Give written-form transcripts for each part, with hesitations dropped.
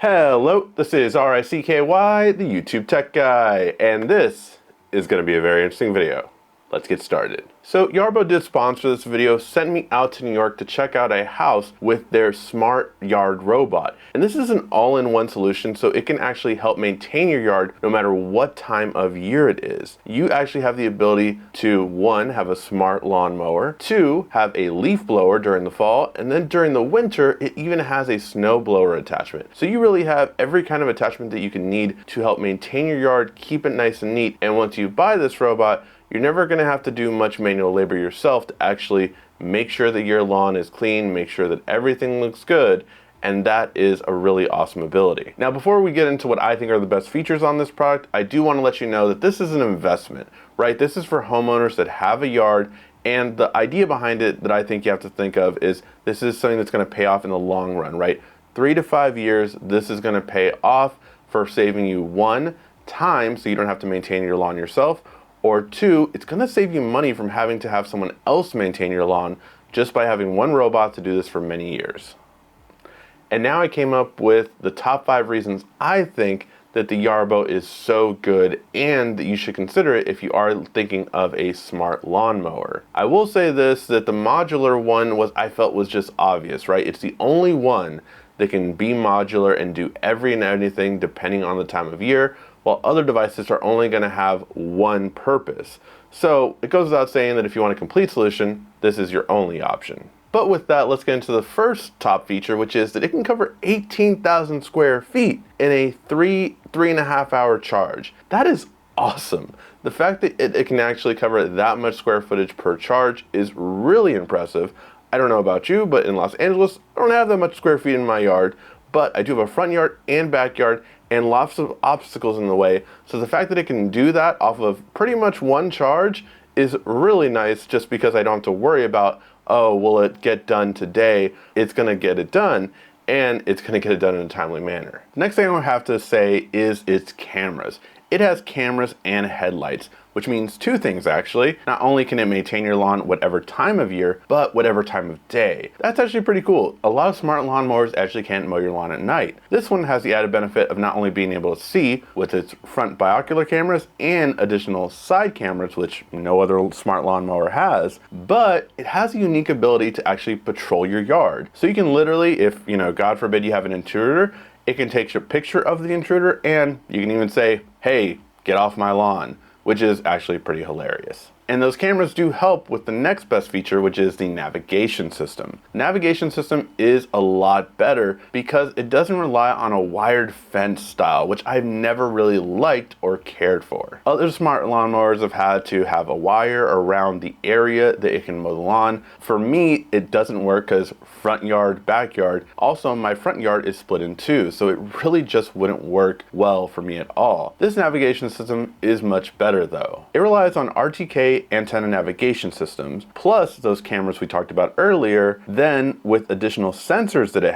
Hello, this is RICKY, the YouTube Tech Guy, and this is going to be a very interesting video. Let's get started. So Yarbo did sponsor this video, sent me out to New York to check out a house with their smart yard robot. And this is an all-in-one solution, so it can actually help maintain your yard no matter what time of year it is. You actually have the ability to, one, have a smart lawn mower, two, have a leaf blower during the fall, and then during the winter, it even has a snow blower attachment. So you really have every kind of attachment that you can need to help maintain your yard, keep it nice and neat, and once you buy this robot, you're never going to have to do much manual labor yourself to actually make sure that your lawn is clean, make sure that everything looks good, and that is a really awesome ability. Now, before we get into what I think are the best features on this product, I do want to let you know that this is an investment, right? This is for homeowners that have a yard, and the idea behind it that I think you have to think of is this is something that's going to pay off in the long run, right? 3 to 5 years, this is going to pay off for saving you, one, time so you don't have to maintain your lawn yourself, or two, it's going to save you money from having to have someone else maintain your lawn just by having one robot to do this for many years. And now I came up with the top 5 reasons I think that the Yarbo is so good and that you should consider it if you are thinking of a smart lawnmower. I will say this, that the modular one I felt was just obvious, right? It's the only one that can be modular and do every and anything depending on the time of year, while other devices are only going to have one purpose. So it goes without saying that if you want a complete solution, this is your only option. But with that, let's get into the first top feature, which is that it can cover 18,000 square feet in a 3.5 hour charge. That is awesome. The fact that it can actually cover that much square footage per charge is really impressive. I don't know about you, but in Los Angeles, I don't have that much square feet in my yard, but I do have a front yard and backyard and lots of obstacles in the way. So the fact that it can do that off of pretty much one charge is really nice, just because I don't have to worry about, oh, will it get done today? It's gonna get it done, and it's gonna get it done in a timely manner. The next thing I have to say is its cameras. It has cameras and headlights, which means 2 things actually. Not only can it maintain your lawn whatever time of year, but whatever time of day. That's actually pretty cool. A lot of smart lawnmowers actually can't mow your lawn at night. This one has the added benefit of not only being able to see with its front binocular cameras and additional side cameras, which no other smart lawnmower has, but it has a unique ability to actually patrol your yard. So you can literally, if, God forbid you have an intruder, it can take a picture of the intruder and you can even say, hey, get off my lawn, which is actually pretty hilarious. And those cameras do help with the next best feature, which is the navigation system. Navigation system is a lot better because it doesn't rely on a wired fence style, which I've never really liked or cared for. Other smart lawnmowers have had to have a wire around the area that it can mow the lawn. For me, it doesn't work because front yard, backyard. Also, my front yard is split in 2, so it really just wouldn't work well for me at all. This navigation system is much better though. It relies on RTK antenna navigation systems, plus those cameras we talked about earlier. Then with additional sensors that it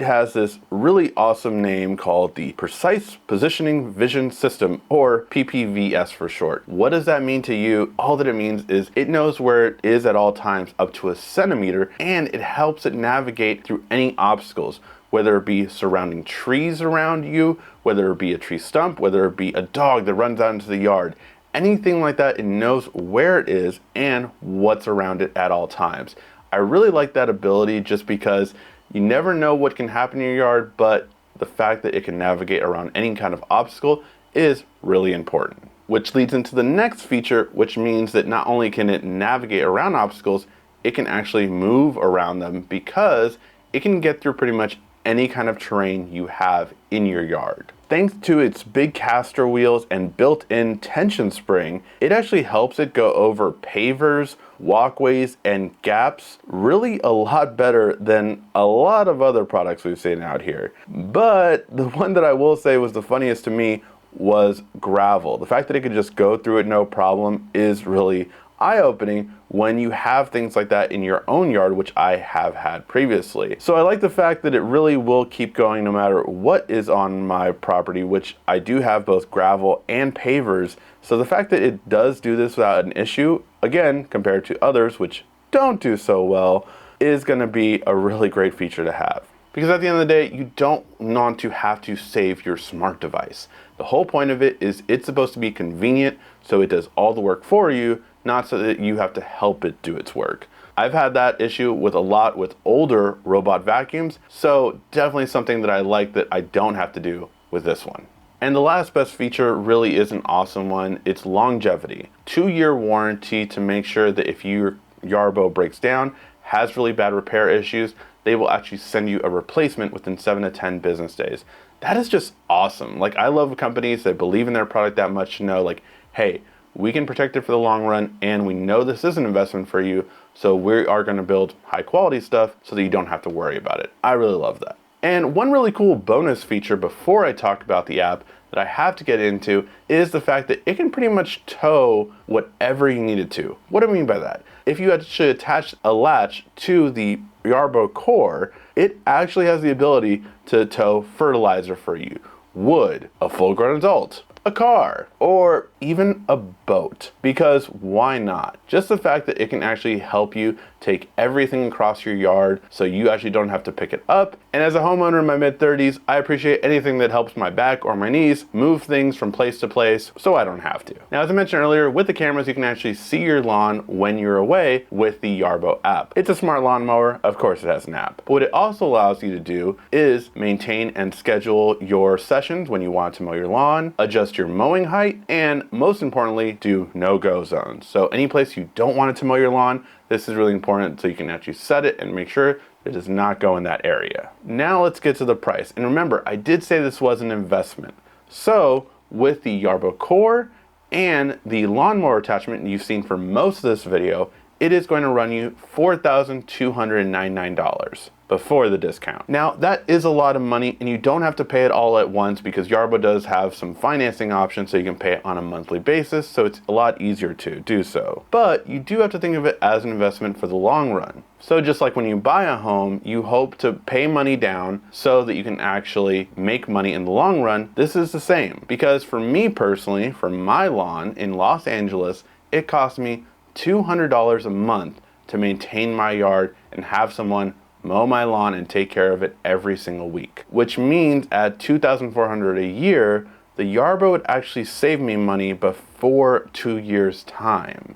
has this really awesome name called the Precise Positioning Vision System, or PPVS for short. What does that mean to you? All that it means is it knows where it is at all times up to a centimeter, and it helps it navigate through any obstacles, whether it be surrounding trees around you, whether it be a tree stump, whether it be a dog that runs out into the yard. Anything like that, it knows where it is and what's around it at all times. I really like that ability just because you never know what can happen in your yard, but the fact that it can navigate around any kind of obstacle is really important. Which leads into the next feature, which means that not only can it navigate around obstacles, it can actually move around them because it can get through pretty much any kind of terrain you have in your yard. Thanks to its big caster wheels and built-in tension spring, it actually helps it go over pavers, walkways, and gaps really a lot better than a lot of other products we've seen out here. But the one that I will say was the funniest to me was gravel. The fact that it could just go through it no problem is really eye-opening when you have things like that in your own yard, which I have had previously. So I like the fact that it really will keep going no matter what is on my property, which I do have both gravel and pavers. So the fact that it does do this without an issue, again, compared to others which don't do so well, is going to be a really great feature to have. Because at the end of the day, you don't want to have to save your smart device. The whole point of it is it's supposed to be convenient, so it does all the work for you, not so that you have to help it do its work. I've had that issue with a lot with older robot vacuums, so definitely something that I like that I don't have to do with this one. And the last best feature really is an awesome one. It's longevity. 2-year warranty to make sure that if your Yarbo breaks down, has really bad repair issues, they will actually send you a replacement within 7 to 10 business days. That is just awesome. Like, I love companies that believe in their product that much to know, like, hey, we can protect it for the long run, and we know this is an investment for you, so we are going to build high quality stuff so that you don't have to worry about it. I really love that. And one really cool bonus feature before I talk about the app that I have to get into is the fact that it can pretty much tow whatever you need it to. What do I mean by that? If you actually attach a latch to the Yarbo core, it actually has the ability to tow fertilizer for you, wood, a full-grown adult, a car, or even a boat. Because why not? Just the fact that it can actually help you take everything across your yard so you actually don't have to pick it up. And as a homeowner in my mid-30s, I appreciate anything that helps my back or my knees move things from place to place so I don't have to. Now, as I mentioned earlier, with the cameras, you can actually see your lawn when you're away with the Yarbo app. It's a smart lawnmower. Of course, it has an app. But what it also allows you to do is maintain and schedule your sessions when you want to mow your lawn, adjust your mowing height, and most importantly, do no-go zones. So any place you don't want it to mow your lawn, this is really important so you can actually set it and make sure it does not go in that area. Now let's get to the price. And remember, I did say this was an investment. So with the Yarbo core and the lawnmower attachment you've seen for most of this video, it is going to run you $4,299 before the discount. Now, that is a lot of money, and you don't have to pay it all at once because Yarbo does have some financing options so you can pay it on a monthly basis, so it's a lot easier to do so. But you do have to think of it as an investment for the long run. So just like when you buy a home, you hope to pay money down so that you can actually make money in the long run. This is the same, because for me personally, for my lawn in Los Angeles, it cost me $200 a month to maintain my yard and have someone mow my lawn and take care of it every single week. Which means at $2,400 a year, the Yarbo would actually save me money before 2 years' time.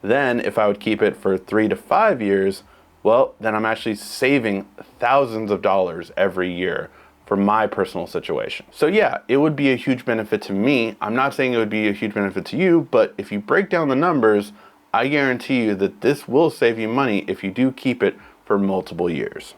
Then if I would keep it for 3 to 5 years, well, then I'm actually saving thousands of dollars every year for my personal situation. So yeah, it would be a huge benefit to me. I'm not saying it would be a huge benefit to you, but if you break down the numbers, I guarantee you that this will save you money if you do keep it for multiple years.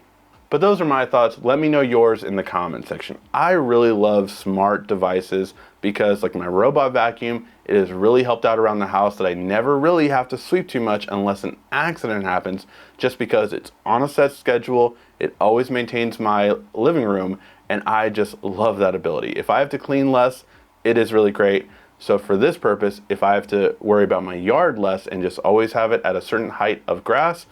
But those are my thoughts. Let me know yours in the comment section. I really love smart devices because, like my robot vacuum, it has really helped out around the house that I never really have to sweep too much unless an accident happens, just because it's on a set schedule, it always maintains my living room, and I just love that ability. If I have to clean less, it is really great. So for this purpose, if I have to worry about my yard less and just always have it at a certain height of grass,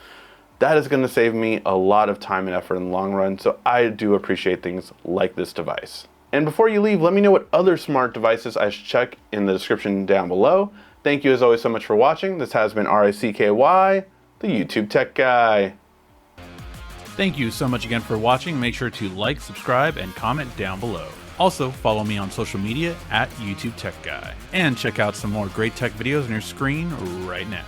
that is going to save me a lot of time and effort in the long run. So I do appreciate things like this device. And before you leave, let me know what other smart devices I should check in the description down below. Thank you as always so much for watching. This has been RICKY, the YouTube Tech Guy. Thank you so much again for watching. Make sure to like, subscribe, and comment down below. Also, follow me on social media at YouTube Tech Guy. And check out some more great tech videos on your screen right now.